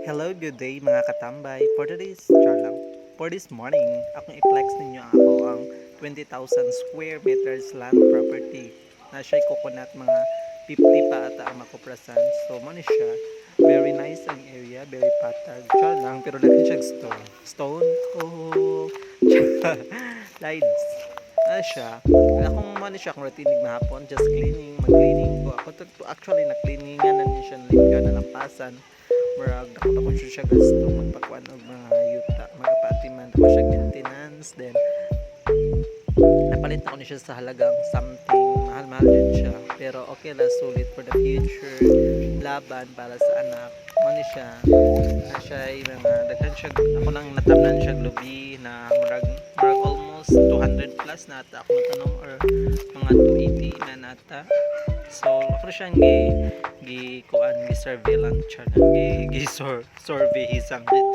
Hello, good day mga katambay. For this morning, akong i-flex ninyo ang 20,000 square meters land property. Na siya'y coconut mga 50 pa ata ang makuprasan. So, mo ni siya. Very nice ang area, very patag. Char lang, pero daghan siya stone. Stone? Oh, lights. Ano siya? Akong mo ni siya kung ratinig mahapon, just cleaning, mag-cleaning ko. Actually, na-cleaningan na niya siya, lingga na napasan. Murag ako siya gasto magpakuan og mga yuta magapatiman ako siya maintenance, then napalit na ko ni siya sa halagang something mahal-mahal din siya, pero okay lang, sulit for the future, laban para sa anak mo ni siya. Na siya ay mga daghan siya, ako nang natamnan siya lubi na murag almost 200 plus na ata ako matanong, or mga 280 na nata. So ako siyang kuan gi surveillance siya, survey hisang dit.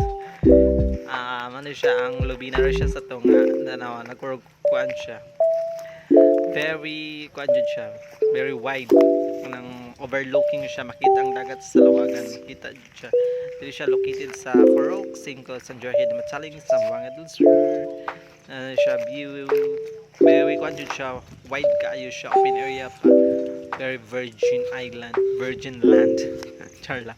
Ano siya, ang lubi na rin siya sa tunga na nagkuan siya, very kuan jud siya, very wide, nang overlooking siya, makita ang dagat sa lawagan, makita jud siya. Dili siya located sa Forok, 5 San Jorge de Matsaling, Zamboanga del Sur. Siya view, very kuan jud siya, wide kaayo siya, open area pa, very virgin land. Char lang.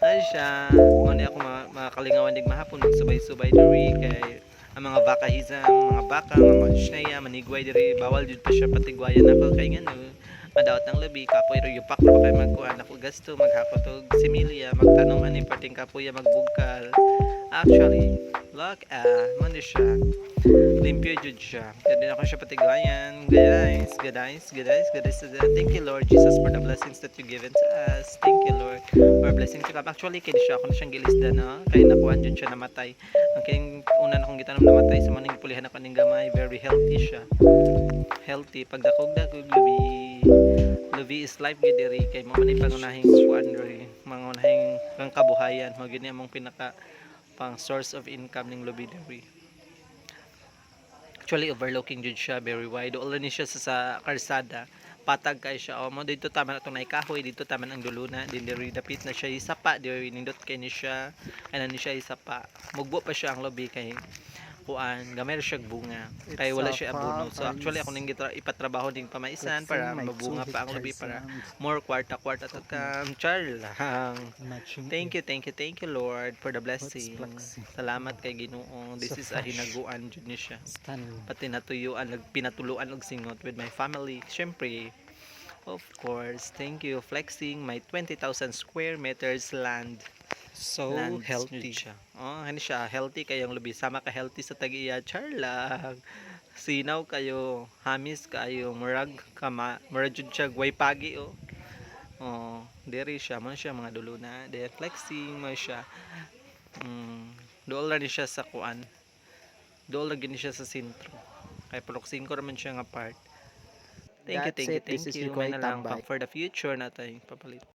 Ay siya, muna ako makakalingawan dig mahapon, magsubay-subay diri kay ang mga baka hizam, mga baka, mga sneya, manigway diri, bawal jud pa siya patigwayan ako kay ngano, madawat ang labi, kapoy ro yupak ro kay magkuan ako gasto, maghakot og similya, magtanong ani parting kapoy magbugkal. Actually, look muna siya, limpyo jud siya. Kaya ako siya patigwayan. Guys. Thank you Lord Jesus for the blessings that you given to us. Thank you Lord for blessing to come. Actually, kaya siya ako na siyang gilisda na. Kaya nakuhan dyan siya namatay. Ang kayong una na akong gitanong namatay sa maning pulihan ako ng gamay. Very healthy siya. Healthy. Pagdakog-dakog, lubi is life gidiri. Kaya mo man yung pangunahing kuan rin. Mga unahing kang kabuhayan. Magiging among pinaka pang source of income ng lubi diri. Actually, overlooking jud siya, very wide. Doon ni siya sa karsada. Patag kay siya. O mo dito taman atong naikahoy, dito taman ang duluna. Din diri dapit na siya isapa, diri nindot kay ni siya. Ana ni siya isapa. Mugbo pa siya ang lobby kay kuan, gamay siya bunga. Kay wala siya abono. So actually ako ning ipatrabaho ding pamaisan para mabunga pa ang lobby, para more kwarta to come. Char lang. Thank you Lord for the blessing. Salamat kay Ginoo. This is a hinaguan jud ni siya. Pati natuyuan, pinatuluan og singot with my family. Syempre, of course, thank you flexing my 20,000 square meters land. So healthy Siya. Oh, hani siya healthy kayong lubi, sama ka healthy sa tag-iya. Char lang. Sinaw kayo, hamis kayo, murag jud siya way pagi oh. Oh, diri siya, man siya mga duluna, de flexing mo siya. Dool ra ni siya sa kuan. Dool ra gini siya sa sentro. Kay proxing ko raman siya nga part. Thank you. This is May Nicoy na lang Tambay. for the future natin papalit.